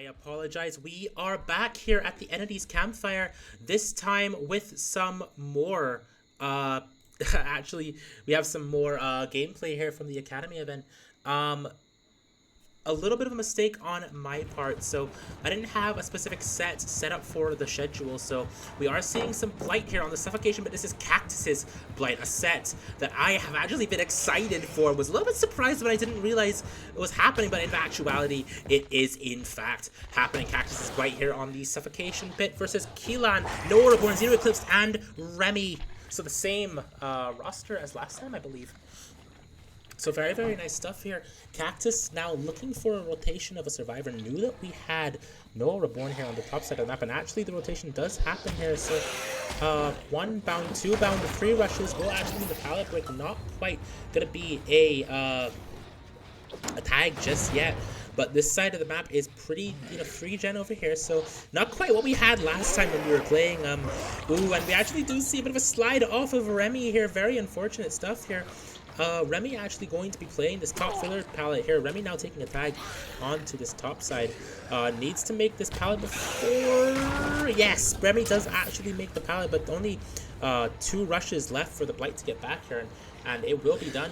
apologize. We are back here at the Entities Campfire, this time with some more, actually, we have some more gameplay here from the Academy event. A little bit of a mistake on my part, so I didn't have a specific set up for the schedule, so we are seeing some Blight here on the Suffocation, but this is Cactus's Blight, a set that I have actually been excited for. Was a little bit surprised when I didn't realize it was happening, but in actuality, it is in fact happening. Cactus's Blight here on the Suffocation pit versus Keelan, Noah Reborn, Zero Eclipse, and Remy. So the same roster as last time, I believe. So very, very nice stuff here. Cactus now looking for a rotation of a survivor. Knew that we had Noah Reborn here on the top side of the map, and actually the rotation does happen here. So one bound, two bound, three rushes will actually be the pallet break. Not quite gonna be a tag just yet. But this side of the map is pretty, free gen over here, so not quite what we had last time when we were playing. Ooh, and we actually do see a bit of a slide off of Remy here. Very unfortunate stuff here. Remy actually going to be playing this top filler pallet here. Remy now taking a tag onto this top side. Needs to make this pallet before... Yes, Remy does actually make the pallet, but only 2 rushes left for the Blight to get back here, and it will be done.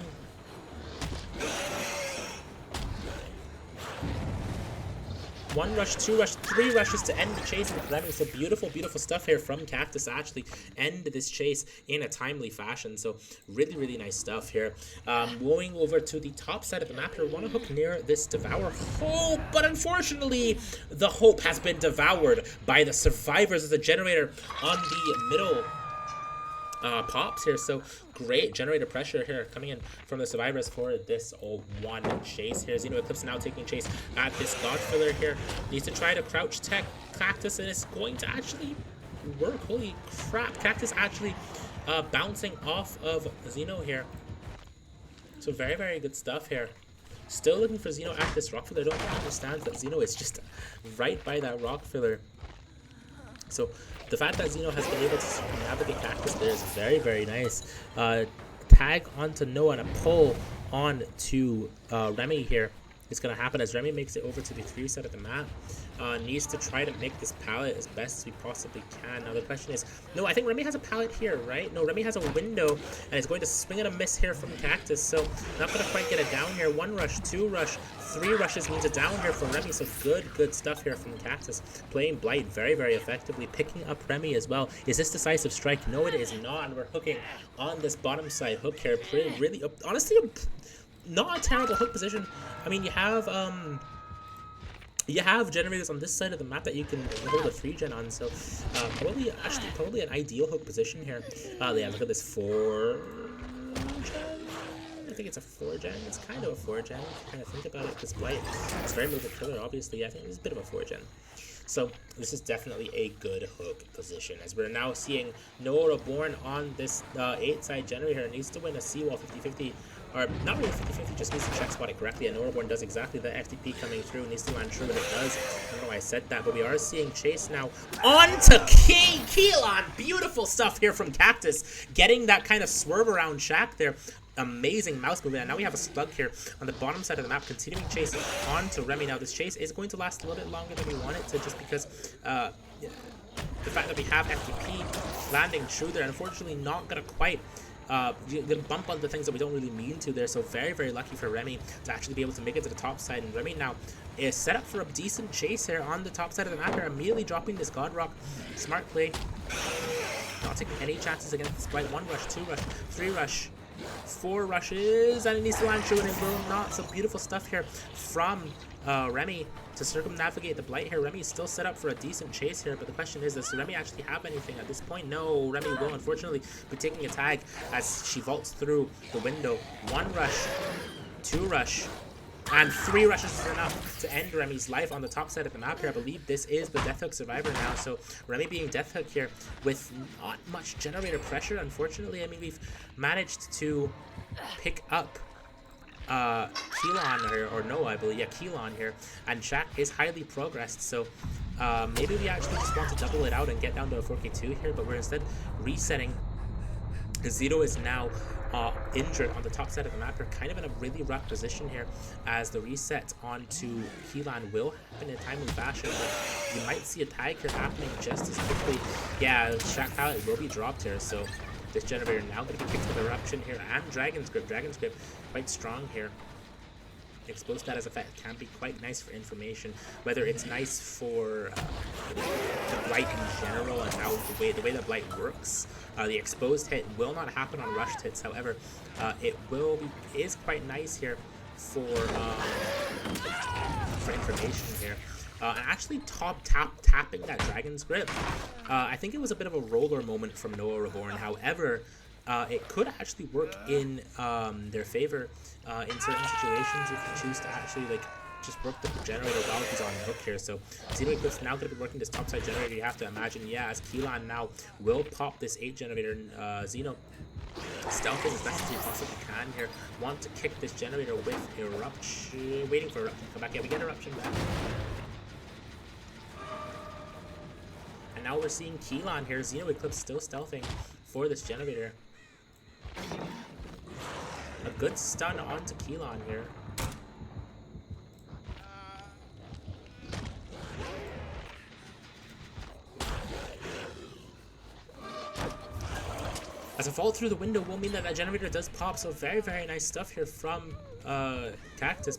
One rush, 2 rush, 3 rushes to end the chase with Remy. So beautiful, beautiful stuff here from Cactus to actually end this chase in a timely fashion. So really, really nice stuff here. Going over to the top side of the map here, want to hook near this Devour Hope, but unfortunately, the Hope has been devoured by the survivors of the generator on the middle pops here. So great generator pressure here coming in from the survivors for this one chase here. Zeno Eclipse now taking chase at this God Filler here. Needs to try to crouch tech Cactus, and it's going to actually work. Holy crap. Cactus actually bouncing off of Zeno here. So very, very good stuff here. Still looking for Zeno at this rock filler. I don't understand that Zeno is just right by that rock filler. So the fact that Zeno has been able to navigate Cactus there is very, very nice. Tag onto Noah and a pull on to Remy here is going to happen as Remy makes it over to the 3 side of the map. Needs to try to make this pallet as best as we possibly can. Now the question is, no, I think Remy has a pallet here, right? No, Remy has a window, and it's going to swing and a miss here from Cactus, so not going to quite get it down here. 1 rush, 2 rush, 3 rushes means a down here for Remy, so good stuff here from Cactus. Playing Blight very, very effectively, picking up Remy as well. Is this decisive strike? No, it is not, and we're hooking on this bottom side hook here. Really, honestly, not a terrible hook position. I mean, you have generators on this side of the map that you can hold a 3-gen on, so probably an ideal hook position here. Yeah, look at this 4-gen. I think it's a 4-gen. It's kind of a 4-gen if you kind of think about it, because Blight is very movement killer, obviously. Yeah, I think it's a bit of a 4-gen. So this is definitely a good hook position, as we're now seeing Noah Reborn on this 8-side generator. Needs to win a seawall 50-50. Or not really 50-50, just needs to check spot it correctly, and Noah Reborn does exactly that. FTP coming through, needs to land true, and it does. I don't know why I said that, but we are seeing chase now on to Keelan. Beautiful stuff here from Cactus, getting that kind of swerve around Shaq there. Amazing mouse movement, and now we have a slug here on the bottom side of the map, continuing chase on to Remy. Now this chase is going to last a little bit longer than we want it to, just because the fact that we have FTP landing true there, unfortunately not gonna quite gonna bump onto things that we don't really mean to there. So very, very lucky for Remy to actually be able to make it to the top side, and Remy now is set up for a decent chase here on the top side of the map here, immediately dropping this God Rock. Smart play, not taking any chances against this Blight. 1 rush, 2 rush, 3 rush, 4 rushes, and it needs to land true, and it will not. So beautiful stuff here from Remy to circumnavigate the Blight here. Remy is still set up for a decent chase here, but the question is, does Remy actually have anything at this point? No, Remy will unfortunately be taking a tag as she vaults through the window. 1 rush, 2 rush, and 3 rushes is enough to end Remy's life on the top side of the map here. I believe this is the Death Hook survivor now, so Remy being Death Hook here with not much generator pressure, unfortunately. I mean, we've managed to pick up Keelan or Noah, I believe. Yeah, Keelan here, and Shaq is highly progressed, so maybe we actually just want to double it out and get down to a 4K2 here, but we're instead resetting. Zero is now injured on the top side of the map. Are kind of in a really rough position here, as the reset onto Keelan will happen in a timely fashion, but you might see a tag here happening just as quickly. Yeah, Shack Pallet will be dropped here, so this generator now going to be picked with Eruption here, and Dragon's Grip. Dragon's Grip quite strong here. Exposed status effect can be quite nice for information, whether it's nice for the Blight in general and how the way the Blight works. The exposed hit will not happen on rushed hits, however, it is quite nice here for information here. And actually tapping that Dragon's Grip, I think it was a bit of a roller moment from Noah Reborn. However, it could actually work in their favor in certain situations if you choose to actually like just work the generator while he's on the hook here. So Xeno Eclipse now going to be working this topside generator. You have to imagine, yeah, as Keelan now will pop this 8 generator. Xeno stealth as best as he possibly can here. Want to kick this generator with Eruption, waiting for Eruption to come back. Yeah, we get Eruption back. And now we're seeing Keelan here. Xeno Eclipse still stealthing for this generator. A good stun onto Keelan here. As a fall through the window will mean that that generator does pop, so very, very nice stuff here from Cactus,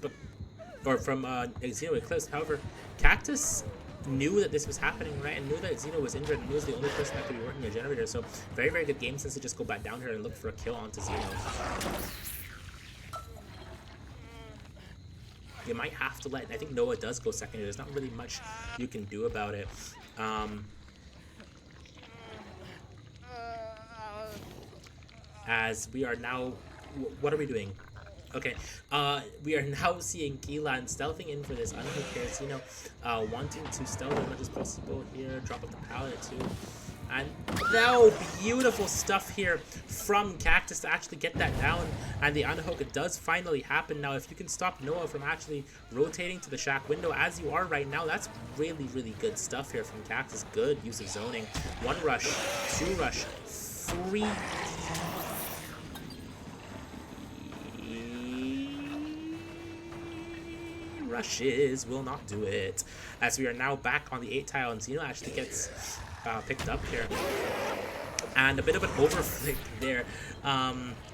or from Xeno Eclipse. However, Cactus knew that this was happening, right, and knew that Xeno was injured, and knew was the only person that could be working a generator. So very, very good game sense to just go back down here and look for a kill onto Xeno. You might have to let, I think Noah does go second here. There's not really much you can do about it. As we are now, what are we doing? Okay, we are now seeing Keelan stealthing in for this unhook here. Xeno wanting to stealth as much as possible here, drop up the pallet too. And now beautiful stuff here from Cactus to actually get that down, and the unhook does finally happen. Now if you can stop Noah from actually rotating to the shack window as you are right now, that's really, really good stuff here from Cactus. Good use of zoning. 1 rush, 2 rush, 3 rushes will not do it, as we are now back on the 8 tile, and Xeno actually gets picked up here. And a bit of an overflick there.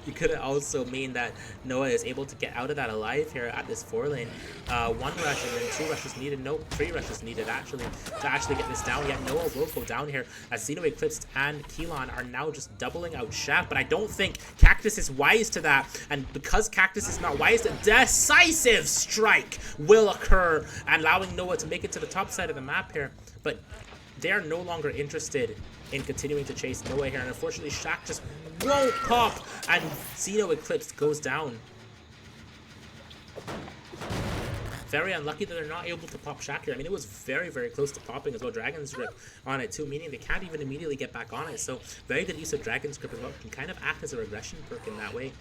You could also mean that Noah is able to get out of that alive here at this 4 lane. 1 rush and then 2 rushes needed. Nope, 3 rushes needed actually to actually get this down. Yet Noah will go down here as Xeno Eclipse and Keelan are now just doubling out Shaft. But I don't think Cactus is wise to that. And because Cactus is not wise, a decisive strike will occur, allowing Noah to make it to the top side of the map here. But they are no longer interested in continuing to chase Noah here, and unfortunately Shack just won't pop, and Xeno Eclipse goes down. Very unlucky that they're not able to pop Shack here. I mean, it was very, very close to popping as well. Dragon's Grip on it too, meaning they can't even immediately get back on it. So very good use of Dragon's Grip as well. Can kind of act as a regression perk in that way.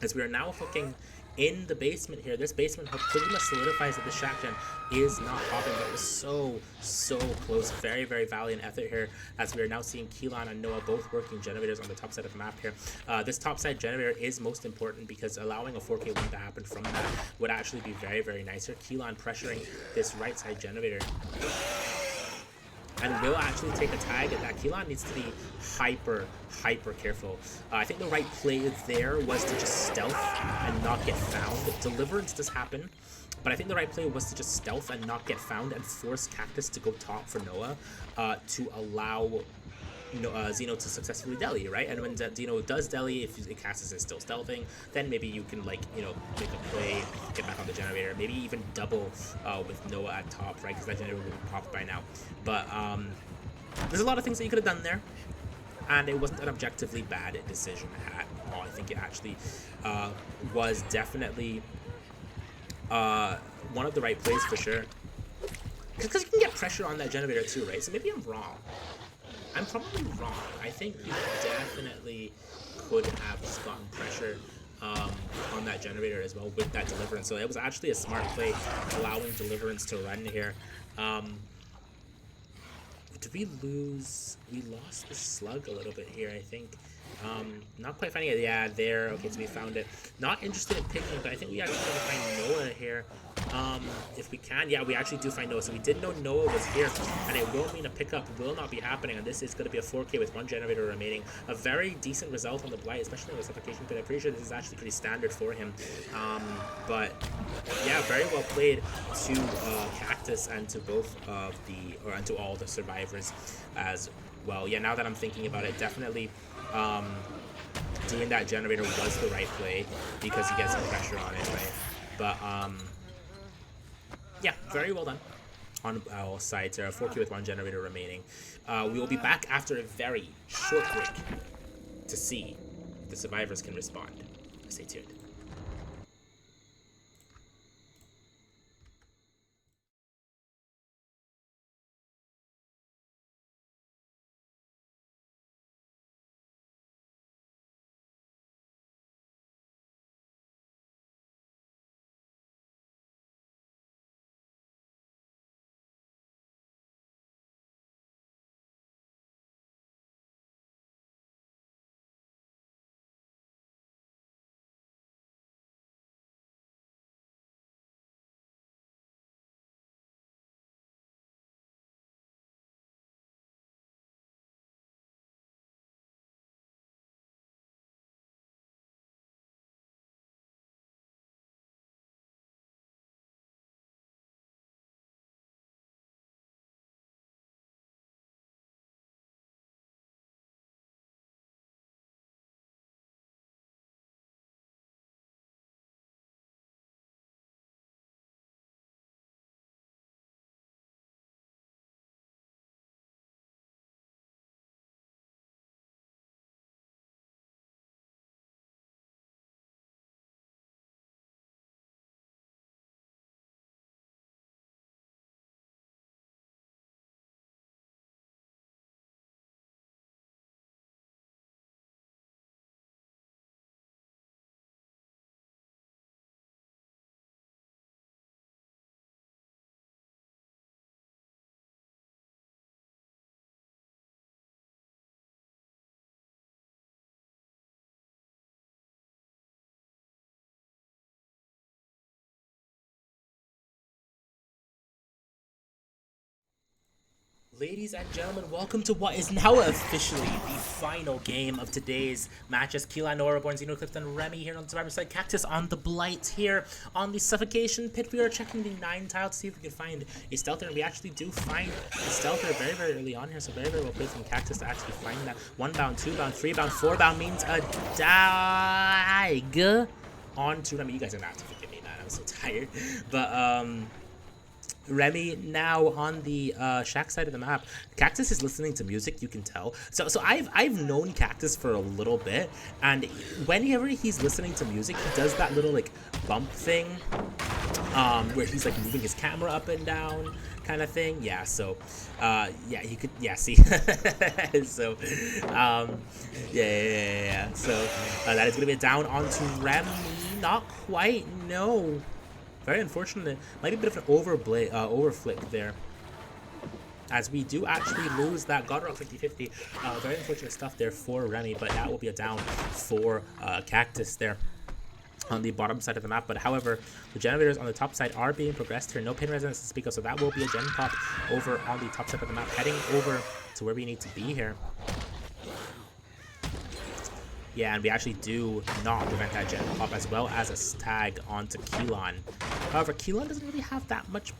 As we are now hooking in the basement here. This basement hook pretty much solidifies that the Shack Gen is not popping, but it was so close. Very, very valiant effort here, as we are now seeing Keelan and Noah both working generators on the top side of the map here. This top side generator is most important because allowing a 4K win to happen from that would actually be very, very nice here. Keelan pressuring this right side generator, and will actually take a tag at that. Keelan needs to be hyper careful. I think the right play there was to just stealth and not get found. Deliverance does happen, but I think the right play was to just stealth and not get found and force Cactus to go top for Noah to allow Xeno to successfully deli, right? And when Xeno does deli, if Cactus is still stealthing, then maybe you can, like, make a play, get back on the generator, maybe even double with Noah at top, right? Because that generator would be popped by now. But there's a lot of things that you could have done there, and it wasn't an objectively bad decision at all. I think it actually was definitely one of the right plays for sure. Because you can get pressure on that generator too, right? So maybe I'm wrong. I'm probably wrong. I think you definitely could have just gotten pressure on that generator as well with that Deliverance. So it was actually a smart play, allowing Deliverance to run here. Did we lose? We lost the Slug a little bit here, I think. Not quite finding it. Yeah, there. Okay, so we found it. Not interested in picking, but I think we actually going to find Noah here. If we can. Yeah, we actually do find Noah. So we did know Noah was here, and it will mean a pickup will not be happening, and this is going to be a 4K with 1 generator remaining. A very decent result on the Blight, especially on the suffocation pit. I'm pretty sure this is actually pretty standard for him. But yeah, very well played to Cactus and to both of and to all the survivors as well. Yeah, now that I'm thinking about it, definitely doing that generator was the right play because he gets some pressure on it, right? But yeah, very well done on our sides. There are 4Q with 1 generator remaining. We will be back after a very short break to see if the survivors can respond. Stay tuned. Ladies and gentlemen, welcome to what is now officially the final game of today's matches. Keelan, Noraborn, Xeno, Clifton, Remy here on the Survivor side. Cactus on the Blight here on the Suffocation Pit. We are checking the 9 tile to see if we can find a Stealther, and we actually do find a Stealther very, very early on here, so very, very well played from Cactus to actually find that. 1 bound, 2 bound, 3 bound, 4 bound means a dag on to Remy. You guys are not to forgive me, man. I'm so tired. But, Remy now on the shack side of the map. Cactus is listening to music, you can tell. So I've known Cactus for a little bit, and whenever he's listening to music, he does that little like bump thing, where he's like moving his camera up and down, kind of thing. Yeah. So, yeah, he could. Yeah. See. So, yeah. So that is gonna be a down onto Remy. Not quite. No. Very unfortunate. Might be a bit of an overflick there, as we do actually lose that God Rock 50-50. Very unfortunate stuff there for Remy, but that will be a down for Cactus there on the bottom side of the map. But however, the generators on the top side are being progressed here. No pain resonance to speak of, so that will be a gen pop over on the top side of the map, heading over to where we need to be here. Yeah, and we actually do not prevent that gen pop, as well as a stag onto Keelan. However, Keelan doesn't really have that much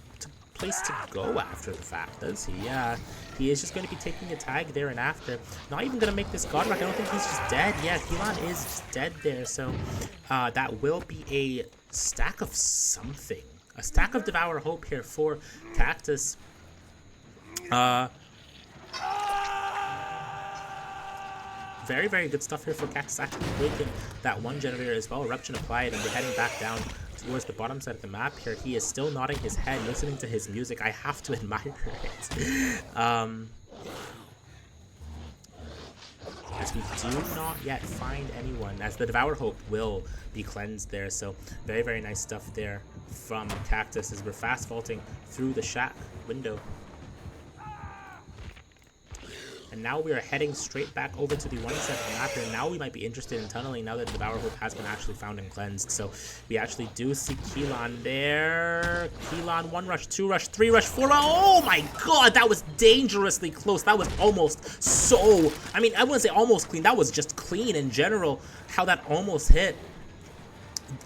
place to go after the fact, does he? Yeah, he is just going to be taking a tag there and after. Not even going to make this God Rock. I don't think he's just dead. Yeah, Keelan is just dead there. So that will be a stack of something. A stack of Devour Hope here for Cactus. Very, very good stuff here for Cactus, actually breaking that 1 generator as well. Eruption applied, and we're heading back down towards the bottom side of the map here. He is still nodding his head, listening to his music. I have to admire it. As we do not yet find anyone, as the Devour Hope will be cleansed there. So very, very nice stuff there from Cactus as we're fast vaulting through the shack window. And now we are heading straight back over to the one side of the map here. Now we might be interested in tunneling now that the Devour Hope has been actually found and cleansed. So we actually do see Keelan there. Keelan, 1 rush, 2 rush, 3 rush, 4 rush. Oh my god, that was dangerously close. That was almost so, I mean, I wouldn't say almost clean. That was just clean in general, how that almost hit.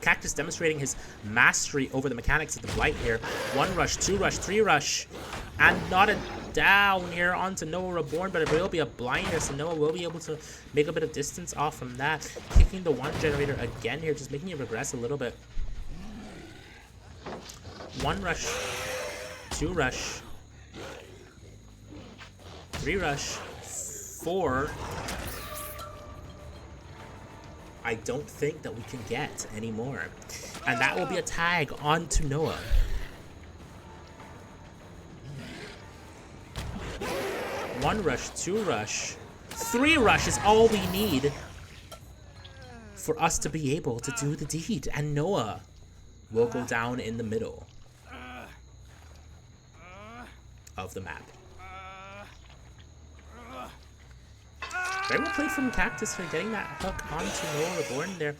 Cactus demonstrating his mastery over the mechanics of the Blight here. 1 rush, 2 rush, 3 rush. And not a down here onto Noah Reborn, but it will be a blinder, so Noah will be able to make a bit of distance off from that. Kicking the 1 generator again here, just making it regress a little bit. 1 rush, 2 rush, 3 rush, 4. I don't think that we can get any more. And that will be a tag onto Noah. 1 rush, 2 rush, 3 rush is all we need for us to be able to do the deed. And Noah will go down in the middle of the map. Very well played from Cactus here, getting that hook onto Noah Reborn there.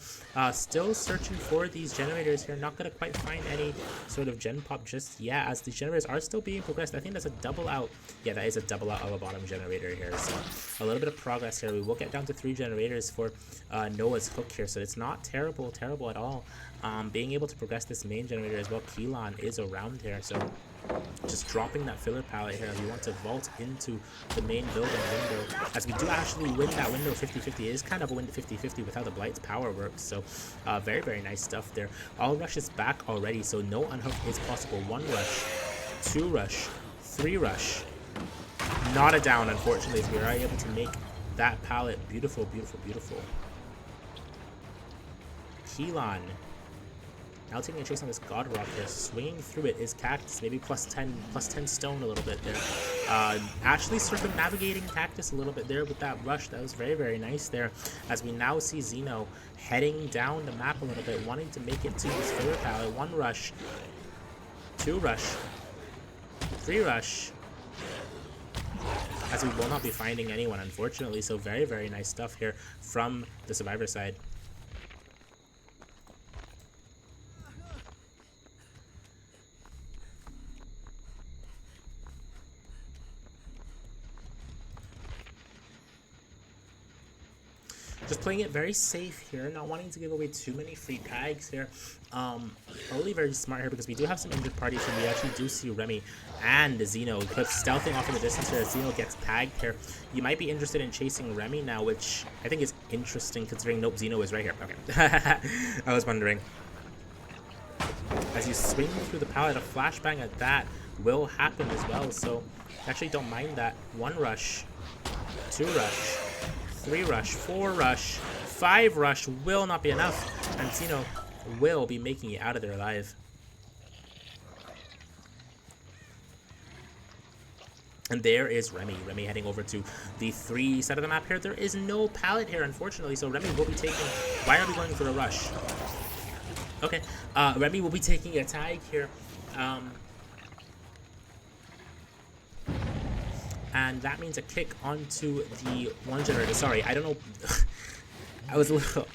Still searching for these generators here. Not going to quite find any sort of gen pop just yet, as the generators are still being progressed. I think that's a double out. Yeah, that is a double out of a bottom generator here. So a little bit of progress here. We will get down to 3 generators for Noah's hook here. So it's not terrible at all. Being able to progress this main generator as well. Keelan is around here. So just dropping that filler pallet here. We want to vault into the main building window, as we do actually win that window 50-50. It is kind of a win 50-50 with how the Blight's power works. So very, very nice stuff there. All rush is back already, so no unhook is possible. 1 rush, 2 rush, 3 rush. Not a down, unfortunately, as we are able to make that pallet. Beautiful, beautiful, beautiful. Keelan now taking a chase on this God Rock here. Swinging through it is Cactus, maybe plus 10 stone a little bit there. Actually circumnavigating Cactus a little bit there with that rush. That was very, very nice there. As we now see Xeno heading down the map a little bit, wanting to make it to his filler pallet. 1 rush, 2 rush, 3 rush. As we will not be finding anyone, unfortunately. So very, very nice stuff here from the Survivor side. Just playing it very safe here, not wanting to give away too many free tags here. Probably very smart here, because we do have some injured parties here. We actually do see Remy and Xeno stealthing off in the distance here as Xeno gets tagged here. You might be interested in chasing Remy now, which I think is interesting considering nope, Xeno is right here. Okay. I was wondering. As you swing through the pallet, a flashbang at that will happen as well, so actually don't mind that. 1 rush, 2 rush, 3 rush, 4 rush, 5 rush will not be enough, and Xeno will be making it out of there alive. And there is Remy. Remy heading over to the 3 side of the map here. There is no pallet here, unfortunately, so Remy will be taking... Why are we going for a rush? Okay, Remy will be taking a tag here. And that means a kick onto the 1 generator. Sorry, I don't know. I was a little...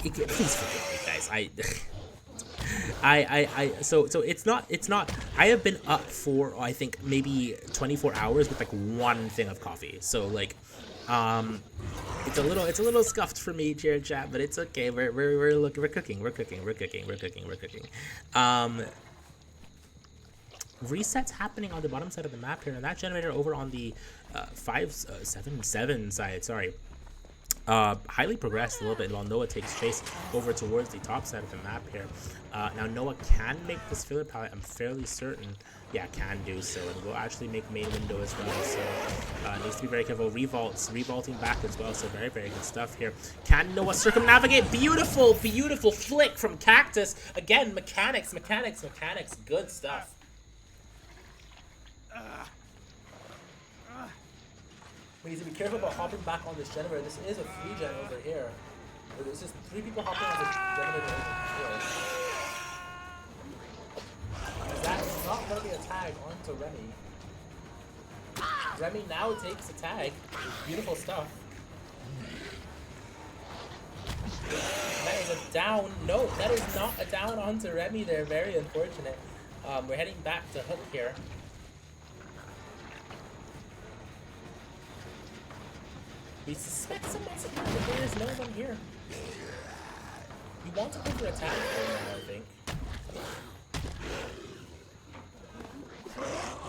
please forgive me, guys. So it's not. I have been up for, I think, maybe 24 hours with like 1 thing of coffee. So like, it's a little scuffed for me, chair chat, but it's okay. We're cooking. Resets happening on the bottom side of the map here, and that generator over on the 5-7 side, sorry, highly progressed a little bit while Noah takes chase over towards the top side of the map here. Now Noah can make this filler pallet, I'm fairly certain. Yeah, can do so, and will actually make main window as well, so needs to be very careful. Revaulting back as well, so very, very good stuff here. Can Noah circumnavigate? Beautiful, beautiful flick from Cactus. Again, mechanics, good stuff. We need to be careful about hopping back on this generator. This is a free gen over here. There's just 3 people hopping on this generator over here. That is not going to be a tag onto Remy. Remy now takes a tag. Beautiful stuff. That is a down. No, that is not a down onto Remy there. Very unfortunate. We're heading back to Hook here. We suspect someone's here, but there is no one here. You want to go for attack right now, I think.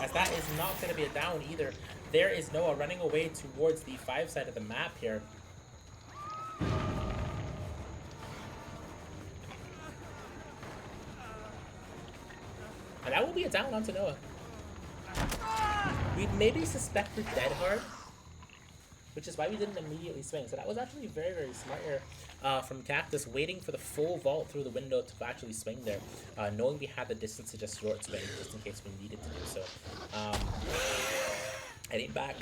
As that is not going to be a down either. There is Noah running away towards the 5 side of the map here. And that will be a down onto Noah. We maybe suspected Dead Hard, which is why we didn't immediately swing. So that was actually very, very smart here from Cactus, waiting for the full vault through the window to actually swing there, knowing we had the distance to just short swing, just in case we needed to do so. Heading back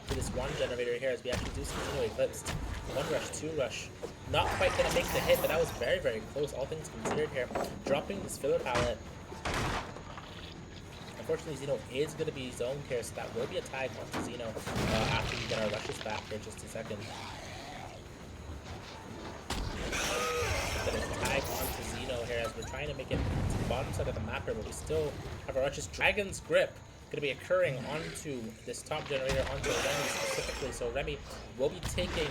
to this one generator here as we actually do some Zeno Eclipsed. 1 rush, 2 rush. Not quite going to make the hit, but that was very, very close, all things considered here. Dropping this filler pallet. Unfortunately, Zeno is going to be zoned here, so that will be a tag onto Zeno after we get our rushes back here in just a second. Then a tag onto Zeno here as we're trying to make it to the bottom side of the map here, but we still have our rushes. Dragon's Grip going to be occurring onto this top generator, onto Remy specifically, so Remy will be taking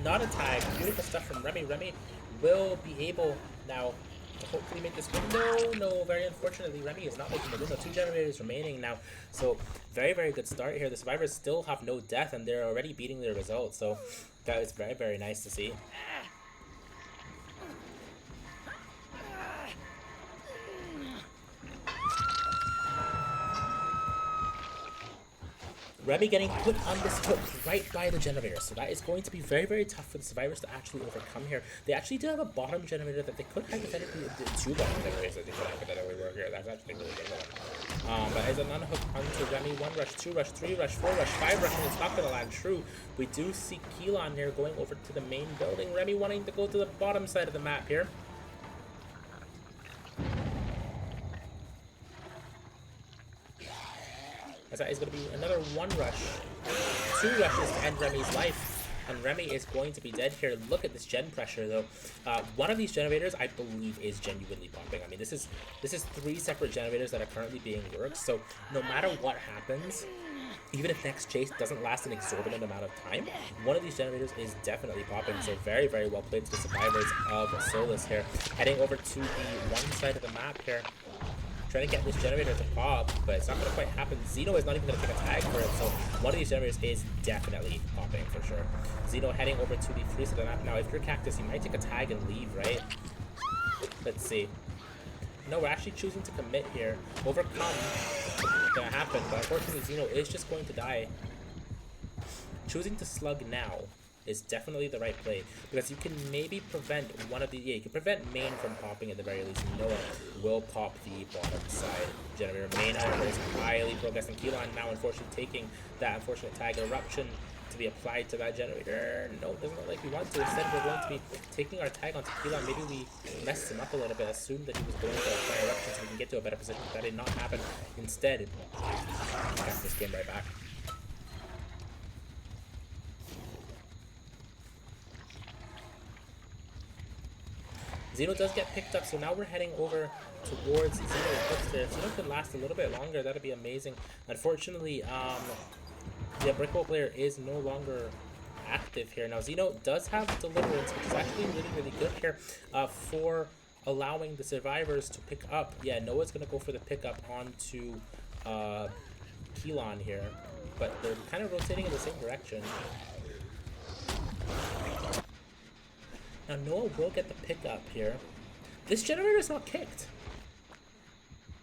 not a tag. Beautiful stuff from Remy. Remy will be able now to hopefully make this window. No, very unfortunately, Remy is not making the window. 2 generators remaining now. So very, very good start here. The survivors still have no death and they're already beating their results. So that is very, very nice to see. Remy getting put on this hook right by the generator, so that is going to be very, very tough for the survivors to actually overcome here. They actually do have a bottom generator that they could hypothetically do, 2 bottom generators that they could hypothetically work here. That's actually really good. But as an unhook onto Remy, 1 rush, 2 rush, 3 rush, 4 rush, 5 rush, and it's not going to land true. We do see Keelan here going over to the main building. Remy wanting to go to the bottom side of the map here. As that is going to be another 1 rush. 2 rushes to end Remy's life. And Remy is going to be dead here. Look at this gen pressure, though. One of these generators, I believe, is genuinely popping. I mean, this is 3 separate generators that are currently being worked. So no matter what happens, even if next chase doesn't last an exorbitant amount of time, one of these generators is definitely popping. So very, very well played to the survivors of Solus here. Heading over to the 1 side of the map here. Trying to get this generator to pop, but it's not going to quite happen. Zeno is not even going to take a tag for it, so one of these generators is definitely popping for sure. Zeno heading over to the 3 side of the map. Now, if you're Cactus, you might take a tag and leave, right? Let's see. No, we're actually choosing to commit here. Overcome is going to happen, but unfortunately, Zeno is just going to die. Choosing to slug now is definitely the right play, because you can maybe prevent one of the, you can prevent main from popping at the very least. Noah will pop the bottom side generator. Main armor is highly progressing. Keelan now unfortunately taking that unfortunate tag. Eruption to be applied to that generator. No, it doesn't look like we want to. Instead, we're going to be taking our tag onto Keelan. Maybe we messed him up a little bit, assumed that he was going to apply Eruption so we can get to a better position, but that did not happen. Instead, got this game right back. Zeno does get picked up, so now we're heading over towards Zeno Eclipse there. If Zeno could last a little bit longer, that'd be amazing. Unfortunately, the Brickle player is no longer active here. Now, Zeno does have Deliverance, which is actually really, really good here for allowing the survivors to pick up. Yeah, Noah's going to go for the pickup onto Keelan here, but they're kind of rotating in the same direction. Now, Noah will get the pickup here. This generator is not kicked,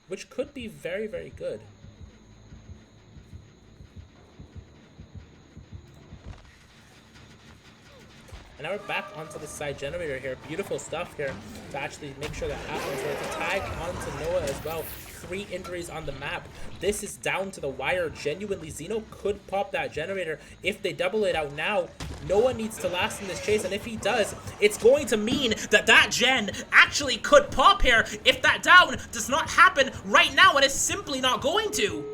which could be very, very good. And now we're back onto the side generator here. Beautiful stuff here to actually make sure that happens. So it's a tag onto Noah as well. 3 injuries on the map. This is down to the wire. Genuinely, Zeno could pop that generator if they double it out now. Noah needs to last in this chase, and if he does, it's going to mean that that gen actually could pop here if that down does not happen right now, and it's simply not going to.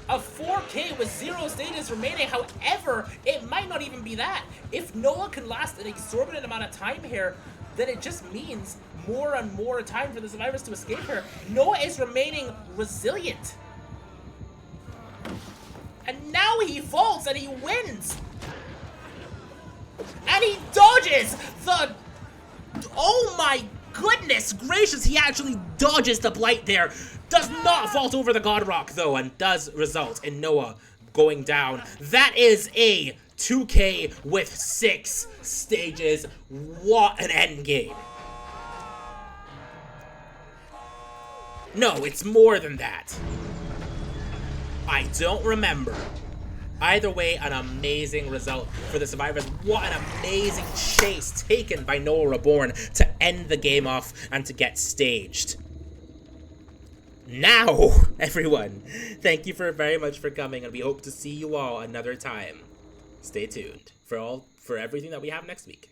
a 4K with 0 stages remaining. However, it might not even be that. If Noah can last an exorbitant amount of time here, then it just means more and more time for the survivors to escape here. Noah is remaining resilient. And now he falls and he wins. And he dodges the... Oh my goodness gracious, he actually dodges the Blight there. Does not vault over the God Rock though, and does result in Noah going down. That is a 2K with 6 stages. What an end game. No, it's more than that. I don't remember. Either way, an amazing result for the survivors. What an amazing chase taken by Noah Reborn to end the game off and to get staged. Now, everyone, thank you very much for coming, and we hope to see you all another time. Stay tuned for everything that we have next week.